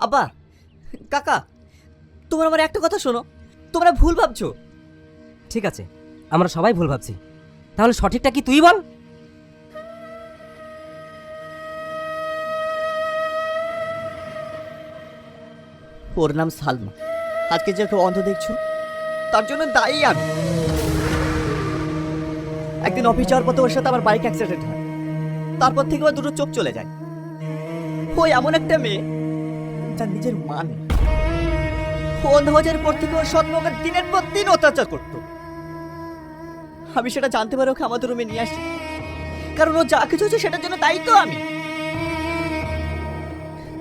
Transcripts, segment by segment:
আব্বা, কাকা, তোমরা আমার একটা কথা শোনো, তোমরা ভুল ভাবছো। ঠিক আছে, আমরা সবাই ভুল ভাবছি, তাহলে সঠিকটা কি তুই বল। ওর নাম সালমা। আজকে যে ওকে অন্ধ দেখছো, তার জন্য দায়ী আমি। একদিন অফিস যাওয়ার পথে ওর সাথে আমার বাইক অ্যাক্সিডেন্ট হয়, তারপর থেকে ওর দুটো চোখ চলে যায়। ওই এমন একটা মেয়ে যার নিজের মান। অন্ধ হয়ে যাওয়ার পর থেকে ওর সৎমাকে দিনের পর দিন অত্যাচার করতো। আমি সেটা জানতে পারি, ওকে আমাদের রুমে নিয়ে আসি, কারণ ও যা কিছু হচ্ছে সেটার জন্য দায়ী তো আমি।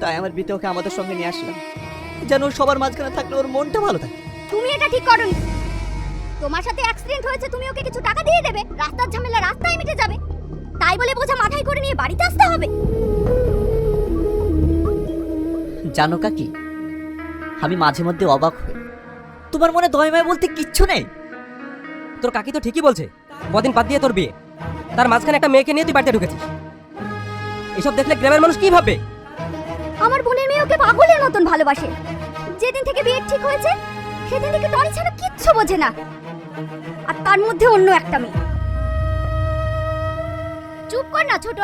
তাই আমার বিতে ওকে আমাদের সঙ্গে নিয়ে আসলাম, যেন ওর সবার মাঝখানে থাকলে ওর মনটা ভালো থাকে। তুমি এটা ঠিক করোনি। তোমার সাথে অ্যাক্সিডেন্ট হয়েছে, তুমি ওকে কিছু টাকা দিয়ে দেবে, রাস্তার ঝামেলা রাস্তায় মিটে যাবে, তাই বলে বোঝা মাথায় করে নিয়ে বাড়িতে আসতে হবে? জানো কাকি, আমি মাঝে মধ্যে অবাক হই, তোমার মনে দয়মায় বলতে কিচ্ছু নেই? তোর কাকি তো ঠিকই বলছে, কদিন বাদ দিয়ে তোর বিয়ে, তার মাঝখানে একটা মেয়েকে নিয়ে তুই বাড়িতে ঢুকেছিস। এসব দেখলে গ্রামের মানুষ কি ভাববে? আমার বোনের মেয়ে ওকে পাগলের মতন ভালোবাসে। যেদিন থেকে বিয়ে ঠিক হয়েছে সেদিন থেকে টনি ছাড়া কিচ্ছু বোঝে না, আর তার মধ্যে অন্য একটা মেয়ে। চুপ কর না ছোট,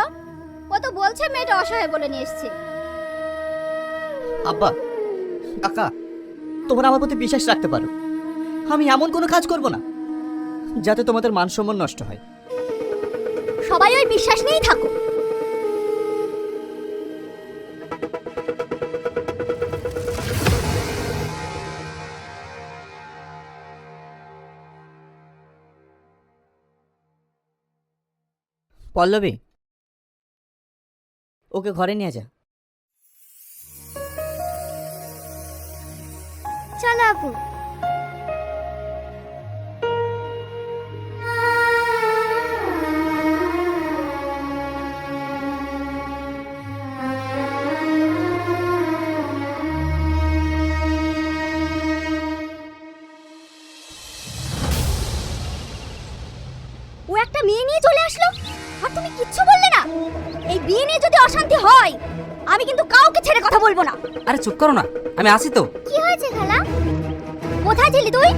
ও তো বলছে মেয়েটা অসহায় বলে নিয়ে এসেছে। আব্বা, কাকা, তোমরা আমার প্রতি বিশ্বাস রাখতে পারো, আমি এমন কোনো কাজ করব না যাতে তোমাদের মান সম্মান নষ্ট হয়। সবাই ওই বিশ্বাস নিয়েই থাকো। পল্লবী, ওকে ঘরে নিয়ে যা। চলো আপু। ও একটা মেয়ে নিয়ে চলে আসলো, আর তুমি কিচ্ছু বললে না। এই বিয়ে নিয়ে যদি অশান্তি হয়, আমি কিন্তু কাউকে ছেড়ে কথা বলবো না। আরে চুপ করো না, আমি আসি তো। কি হয়েছে খালা? কোথায় ছিলি তুই?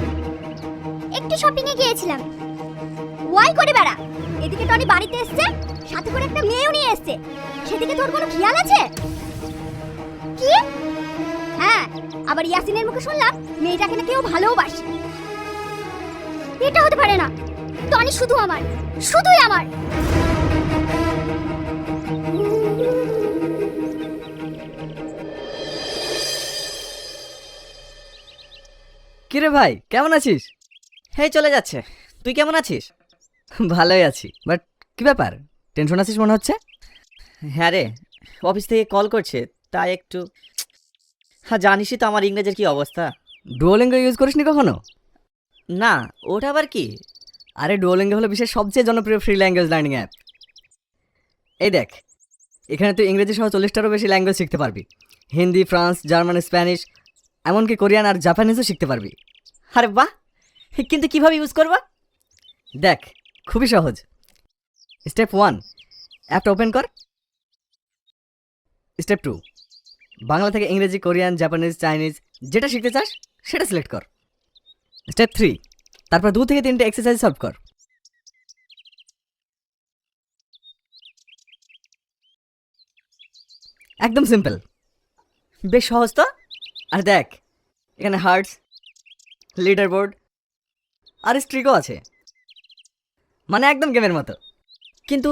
একটু শপিং এ গিয়েছিলাম। ওয়াই করে বেড়া। এদিকে টনি বাড়িতে এসেছে, সাথে করে একটা মেয়েও নিয়ে এসেছে, সেদিকে তোর কোনো খেয়াল আছে? কি? হ্যাঁ, আবার ইয়াসিনের মুখে শুনলাম মেয়েটাকে না কেউ ভালোবাসে। এটা হতে পারে না, টনি শুধু আমার, শুধুই আমার। কিরে ভাই, কেমন আছিস? হ্যাঁ, চলে যাচ্ছে। তুই কেমন আছিস? ভালোই আছি, বাট কি ব্যাপার, টেনশন আছিস মনে হচ্ছে? হ্যাঁ রে, অফিস থেকে কল করছে, তাই একটু। হ্যাঁ, জানিসই তো আমার ইংরেজির কি অবস্থা। ডুওলিঙ্গো ইউজ করিসনি কখনো? না, ওটা আবার কি? আরে ডুওলিঙ্গো হলো বিশ্বের সবচেয়ে জনপ্রিয় ফ্রি ল্যাঙ্গুয়েজ লার্নিং অ্যাপ। এই দেখ, এখানে তুই ইংরেজি সহ 40টারও বেশি ল্যাঙ্গুয়েজ শিখতে পারবি। হিন্দি, ফ্রান্স, জার্মান, স্প্যানিশ, এমনকি কোরিয়ান আর জাপানিজও শিখতে পারবি। আরে বাহ, কিন্তু কিভাবে ইউজ করবা? দেখ, খুবই সহজ। স্টেপ 1, অ্যাপটা ওপেন কর। স্টেপ 2, বাংলা থেকে ইংরেজি, কোরিয়ান, জাপানিজ, চাইনিজ যেটা শিখতে চাস সেটা সিলেক্ট কর। স্টেপ 3, তারপর 2 থেকে 3টে এক্সারসাইজ সলভ কর। একদম সিম্পল, বেশ সহজ তো। আর দেখ, এখানে হার্টস, লিডার বোর্ড আর স্ট্রিকও আছে, মানে একদম গেমের মতো। কিন্তু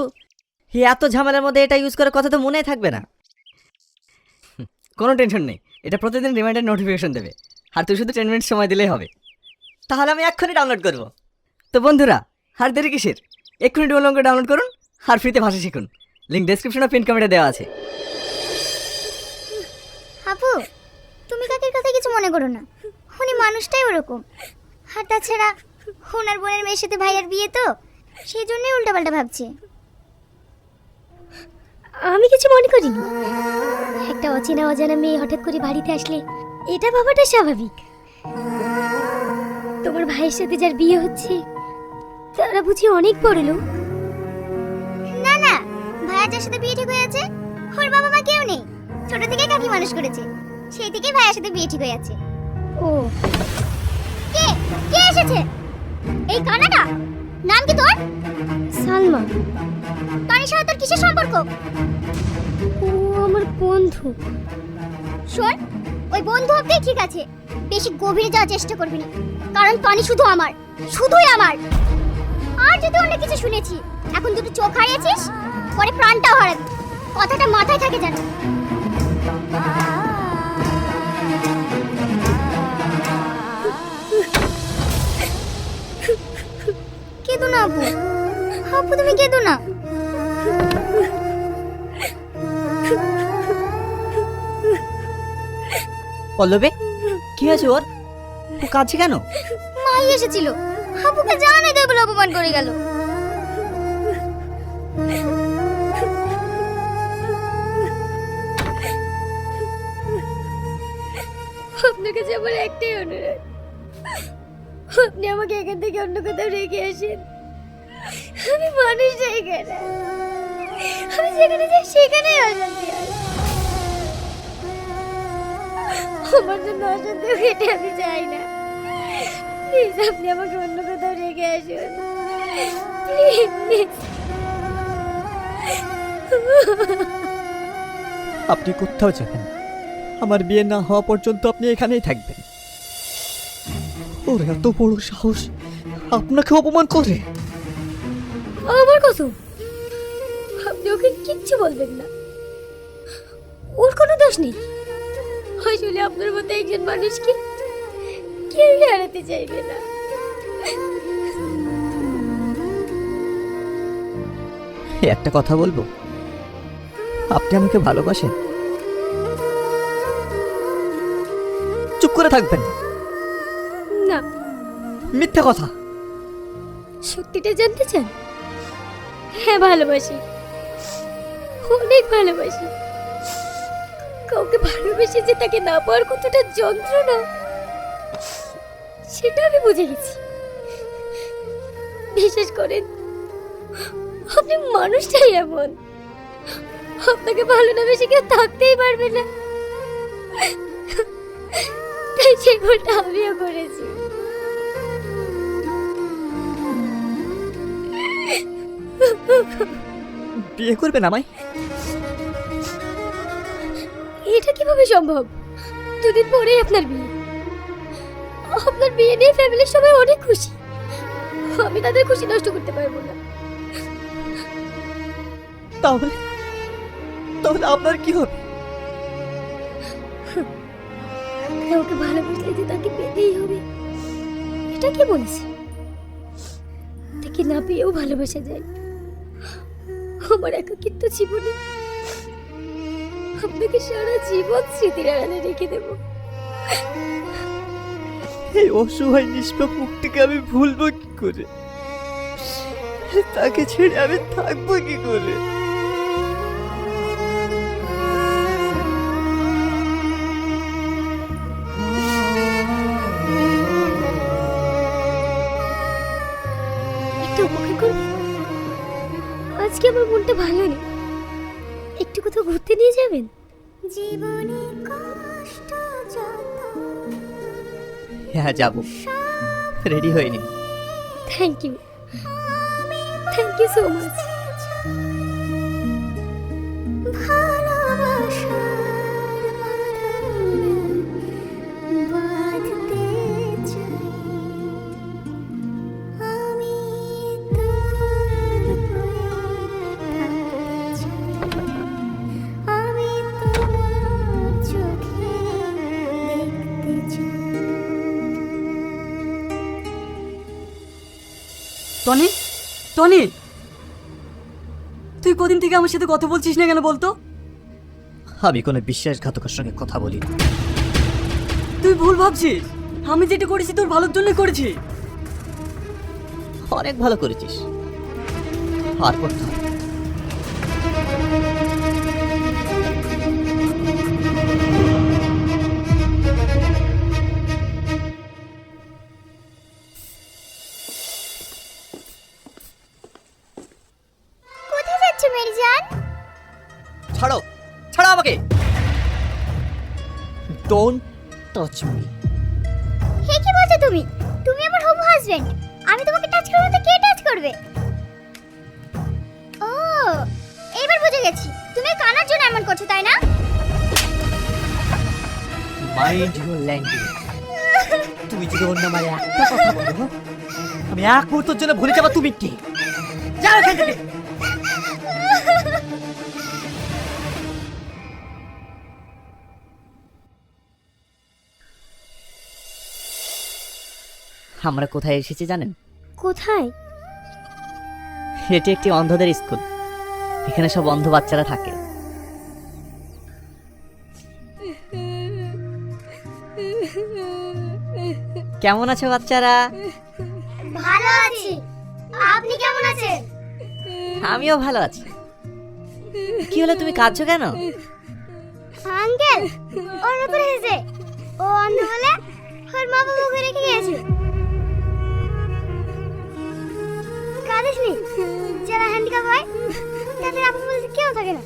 এত ঝামেলার মধ্যে এটা ইউজ করার কথা তো মনেই থাকবে না। কোনো টেনশন নেই, এটা প্রতিদিন রিমাইন্ডার নোটিফিকেশন দেবে, আর তুই শুধু 10 মিনিট সময় দিলেই হবে। তাহলে আমি এক্ষুনি ডাউনলোড করব। তো বন্ধুরা, আর দেরি কিসের, এক্ষুনি ডুওলিঙ্গো ডাউনলোড করুন আর ফ্রিতে ভাষা শিখুন। লিঙ্ক ডেসক্রিপশন ও পিন কমেন্টে দেওয়া আছে। আপু, তুমি কাকির কথা কিছু মনে করো না, উনি মানুষটাই ওরকম। আর তাছাড়া ওনার বোনের মেয়ের সাথে ভাইয়ার বিয়ে, তো সেই জন্যই উল্টাপাল্টা ভাবছে। আমি কিছু মনে করিনি। একটা অচেনা অজানা মেয়ে হঠাৎ করে বাড়িতে আসলে এটা ভাবাটা স্বাভাবিক। তোমার ভাইয়ের সাথে যার বিয়ে হচ্ছে তারা বুঝি অনেক বড় লোক। না না, ভাইয়া যার সাথে বিয়ে ঠিক হয়ে আছে ওর বাবা মা কেউ নেই, ছোট থেকে কাকি মানুষ করেছে। সেই থেকে ভাইয়ের সাথে বিয়ে ঠিক হয়ে যাচ্ছে। ও কে কে এসেছে? এই কানাডা, নাম কি তোর? সালমা। টনির সাথে তোর কিসের সম্পর্ক? ও আমার বন্ধু। শোন, ওই বন্ধু অব্দি ঠিক আছে, বেশি গভীরে যাওয়ার চেষ্টা করবি না, কারণ টনি শুধু আমার, শুধুই আমার। আর যদি অন্য কিছু শুনেছি, এখন দুটো চোখ হারিয়েছিস, পরে প্রাণটাও হারাবি। কথাটা মাথায় থাকে যেন। কেঁদো না আপু, আপু তুমি কেঁদো না। পল্লবী, কি হয়েছে ওর? ও কাঁদছে কেন? মাই এসেছিল, আপুকে জানাই দেয় বলে অপমান করে গেল। আপনার কাছে আমার একটাই অনুরোধ, আপনি আমাকে এখান থেকে অন্য কোথাও রেখে আসেন। আমি মানুষ এখানে, আমি যেখানে যাই সেখানেই অশান্তি হয়। আমার জন্য অশান্তি কেটে আমি চাই না। প্লিজ আপনি আমাকে অন্য কোথাও রেখে আসুন, প্লিজ। আপনি কোথাও যাবেন, আমার বিয়ে না হওয়া পর্যন্ত আপনি এখানেই থাকবেন। ওর এত বড় সাহস আপনাকে অপমান করে। আমার কসম, আপনি ওকে কিচ্ছু বলবেন না, ওর কোনো দোষ নেই। আসলে আপনার মতো একজন মানুষকে কেউ হারাতে চাইবে না। একটা কথা বলবো, আপনি আমাকে ভালোবাসেন? চুপ করে থাকবেন? না, মিথ্যা কথা। সত্যিটা জানতে চান? হ্যাঁ ভালোবাসি, অনেক ভালোবাসি। কাউকে ভালোবেসে যে তাকে না পাওয়ার কতটা যন্ত্রণা, সেটা আমি বুঝে গেছি। বিশেষ করেন আপনি মানুষটাই এমন, আপনাকে ভালো না বেশি কেউ থাকতেই পারবে না। তাই সেই ভুলটা আমিও করেছি। বিয়ে করবেন আমায়? এটা কিভাবে সম্ভব? দুদিন পরেই আপনার বিয়ে। আপনার বিয়ে নিয়ে ফ্যামিলির সবাই অনেক খুশি, আমি তাদের খুশি নষ্ট করতে পারবো না। তাহলে তাহলে আপনার কি হবে? কাউকে ভালোবাসলে যে তাকে পেতেই হবে, এটা কি বলেছে? তাকে না পেয়েও ভালোবাসা যায়। আমার একাকিত্ব জীবনে আপনাকে সারা জীবন স্মৃতির আড়ালে রেখে দেব। এই অসহায় নিষ্পাপ মুখটিকে আমি ভুলবো কি করে? তাকে ছেড়ে আমি থাকবো কি করে? একটু উপকার করবেন? আজকে আমার মনটা ভালো নেই, একটু কোথাও ঘুরতে নিয়ে যাবেন? জীবনে কষ্ট যত। হ্যাঁ যাব, রেডি হয়ে নিন। Thank you, thank you so much. Tony, Tony, তুই কদিন থেকে আমার সাথে কথা বলছিস না কেন বলতো? আমি কোনো বিশ্বাসঘাতকের সঙ্গে কথা বলি না। তুই ভুল ভাবছিস, আমি যেটা করেছি তোর ভালোর জন্যই করেছি। অনেক ভালো করেছিস, আর করতে হবে। কোথায় যাচ্ছ মেরি জান? ছাড়ো, ছাড়ো আমাকে। Don't touch me. হে কি বলছো তুমি? তুমি আমার হবু হাজবেন্ড, আমি তোমাকে টাচ করব তো কে টাচ করবে? ও, এবার বুঝে গেছি তুমি কানার জন্য এমন করছো, তাই না? Mind your language. তুমি যদি অন্য মানে একটা কথা বলো, আমি এক মুহূর্তের জন্য ভুলে যাবো তুমি কি। যাও এখান থেকে। আমরা কোথায় এসেছি জানেন? কোথায়? এটি একটি অন্ধদের স্কুল। এখানে সব অন্ধ বাচ্চারা থাকে। কেমন আছো বাচ্চারা? ভালো আছি, আপনি কেমন আছেন? আমিও ভালো আছি। কি হলো, তুমি কাঁদছো কেন? আঙ্কেল ওর উপরে এসে ও অন্ধ বলে ওর মা বাবাকে রেখে গেছে। কাঁদিসনি, যারা হ্যান্ডিক্যাপ হয় তাদের আপন বলতে কেউ থাকে না।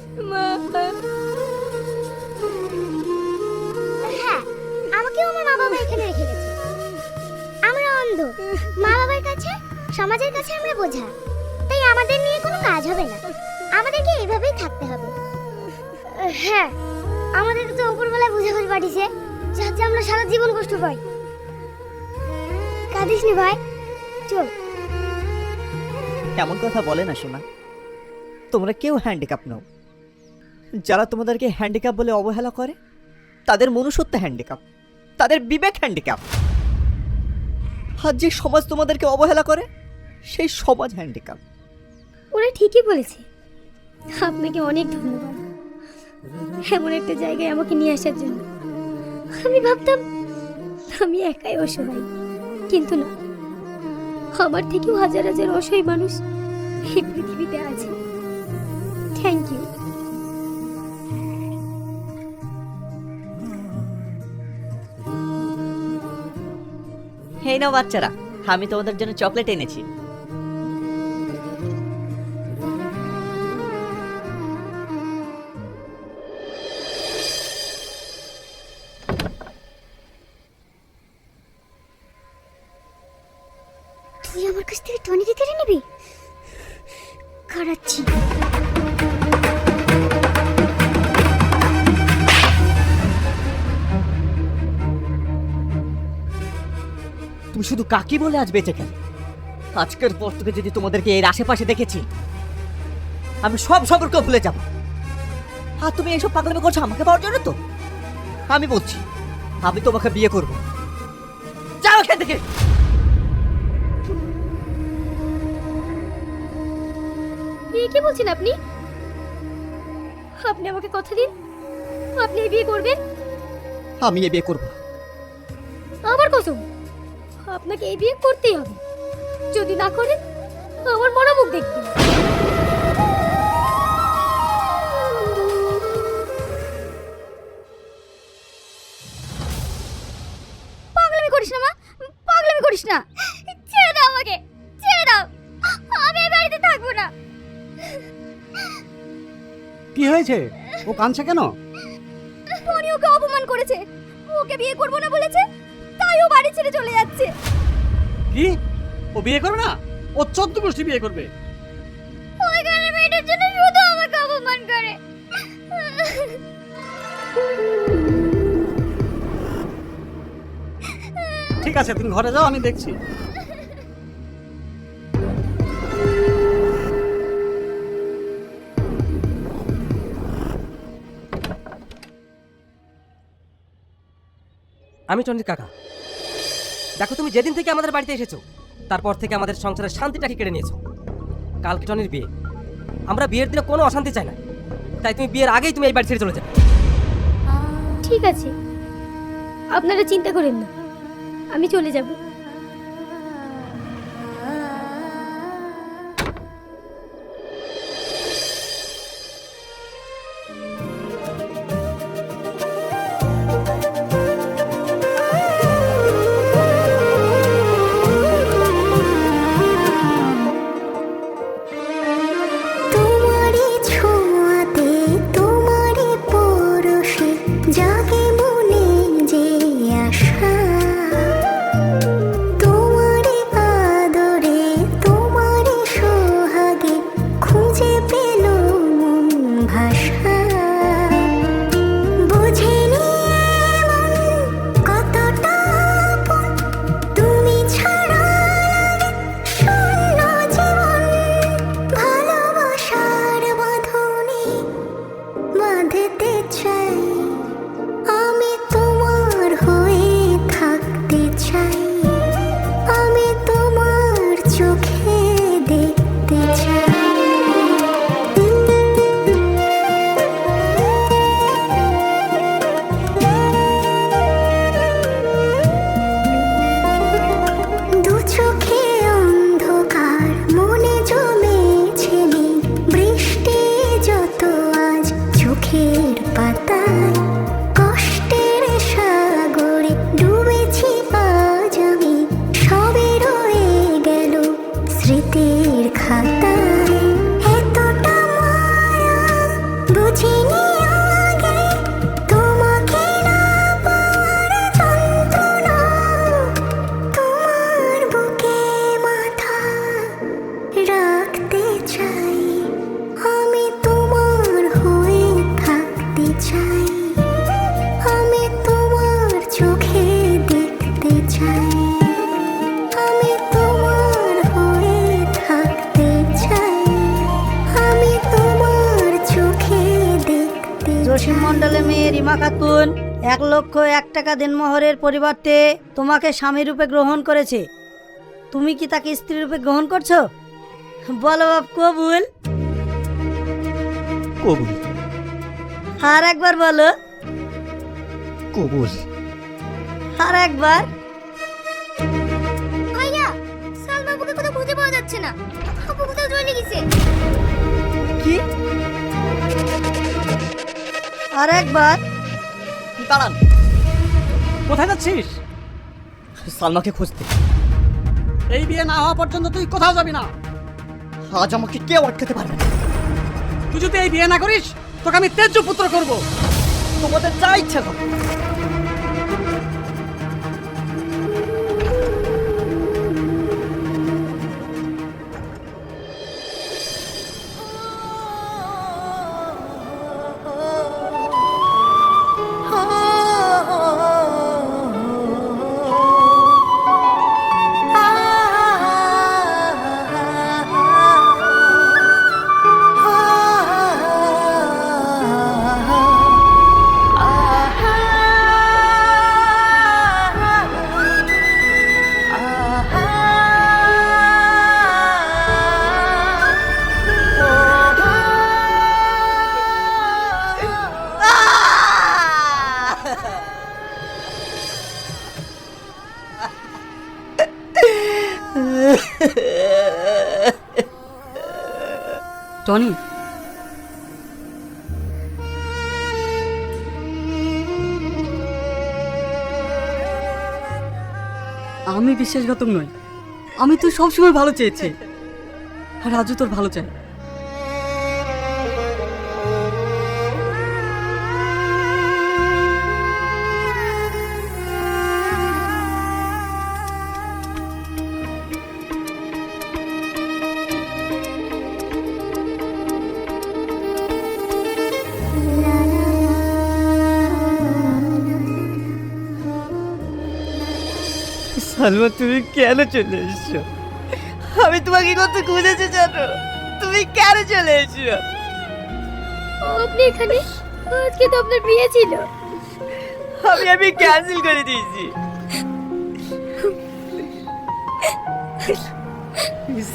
হ্যাঁ, আমাকেও আমার মা বাবা এখানে রেখে গেছে। আমরা অন্ধ, মা বাবার কাছে সমাজের কাছে আমরা বোঝা, তাই আমাদের নিয়ে কোনো কাজ হবে না, আমাদেরকে এইভাবেই থাকতে হবে। হ্যাঁ, আমাদের তো উপরবেলায় বুঝে করে পাঠিয়েছে, যাতে আমরা সারা জীবন কষ্ট পাই। কাঁদিসনি ভাই, চল। এমন কথা বলে না শোনা। তোমরা কেউ হ্যান্ডিক্যাপ নও। যারা তোমাদেরকে হ্যান্ডিক্যাপ বলে অবহেলা করে, তাদের মনুষ্যত্ব হ্যান্ডিক্যাপ, তাদের বিবেক হ্যান্ডিক্যাপ। আর যে সমাজ তোমাদেরকে অবহেলা করে, সেই সমাজ হ্যান্ডিক্যাপ। ওরা ঠিকই বলেছে, আপনাকে অনেক ধন্যবাদ এমন একটা জায়গায় আমাকে নিয়ে আসার জন্য। আমি ভাবতাম আমি একাই অসহায়, কিন্তু না, আমার থেকেও হাজার হাজার অসহায় মানুষ এই পৃথিবীতে আছে। Thank you. এই নাও বাচ্চারা, আমি তোমাদের জন্য চকলেট এনেছি। তুই আমার কাছ থেকে টনিকে কেড়ে নিবি? খারাচ্ছি। তুমি শুধু কাকি বলে আজ বেঁচে গেলে। আজকের পর থেকে যদি তোমাদেরকে এর আশেপাশে দেখেছি, আমি সব সম্পর্ক ভুলে যাব। আর তুমি এইসব পাগলামি করছো আমাকে পাওয়ার জন্য তো? আমি বলছি, আমি তোমাকে বিয়ে করব। যাও এখান থেকে। কি বলছেন আপনি? আপনি আমাকে কথা দিন, আপনি এই বিয়ে করবেন। আমি এ বিয়ে করব। আমার কসম, আপনাকে এই বিয়ে করতেই হবে। যদি না করেন আমার মরা মুখ দেখবেন। পাগলামি করিস না মা, পাগলামি করিস না। ছেড়ে দাও আমাকে, ছেড়ে দাও। আমি এই বাড়িতে থাকবো না। কি হয়েছে? ও কাঁদছে কেন? টনি ওকে অপমান করেছে, ওকে বিয়ে করবো না বলেছে, তাই ও বাড়ি ছেড়ে চলে যাচ্ছে। কি? ও বিয়ে করবে না? ও 14 গোষ্ঠী বিয়ে করবে। ওই গানের মেয়েটার জন্য শুধু আমাকে অপমান করে। ঠিক আছে, তুমি ঘরে যাও, আমি দেখছি। আমি টনির কাকা। দেখো, তুমি যেদিন থেকে আমাদের বাড়িতে এসেছো, তারপর থেকে আমাদের সংসারের শান্তিটাকে কেড়ে নিয়েছো। কালকে টনির বিয়ে, আমরা বিয়ের দিনে কোনো অশান্তি চাই না, তাই তুমি বিয়ের আগেই তুমি এই বাড়ি ছেড়ে চলে যাবে। ঠিক আছে, আপনারা চিন্তা করেন না, আমি চলে যাব। তোমারে ছোঁয়াতে তোমারে পরশে জাগে মনে জসিম মণ্ডলের মেয়ে রিমা খাতুন 1,01,000 দিনমোহরের পরিবর্তে তোমাকে স্বামী রূপে গ্রহণ করেছে। তুমি কি তাকে স্ত্রী রূপে গ্রহণ করছো? বলো বাপ, কবুল? কবুল। আর একবার বলো। কবুল। আর একবার। ভাইয়া, সালমা আপুকে কোথাও খুঁজে পাওয়া যাচ্ছে না। আপু কোথাও চলে গেছে। কি? আর একবার। দাঁড়ান, কোথায় যাচ্ছিস? সালমাকে খুঁজতে। এই বিয়ে না হওয়া পর্যন্ত তুই কোথাও যাবি না। আজ আমাকে কেউ আটকাতে পারবে না। তুই যদি এই বিয়ে না করিস তোকে আমি তেজ্য পুত্র করব। তোমাদের যা ইচ্ছা করো। টনি, আমি বিশ্বাসঘাতক নই। আমি তো সবসময় ভালো চেয়েছি, আর রাজু তোর ভালো চাই। সালমা, তুমি কেন চলে এসছো? আমি তোমাকে কত খুঁজেছি জানো? তুমি কেন চলে এসছো? আপনি এখানে? আজকে তো আপনার বিয়ে ছিল। আমি ক্যান্সেল করে দিয়েছি।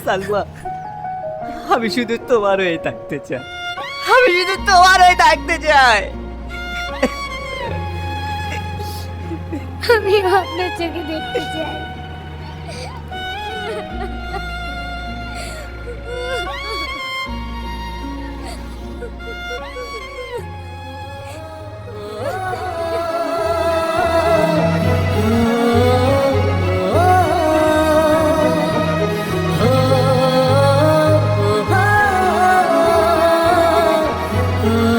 সালমা, আমি শুধু তোমার হয়ে থাকতে চাই। আমি শুধু তোমার হয়ে থাকতে চাই। আমি আপনার চোখে দেখতে চাই। Oh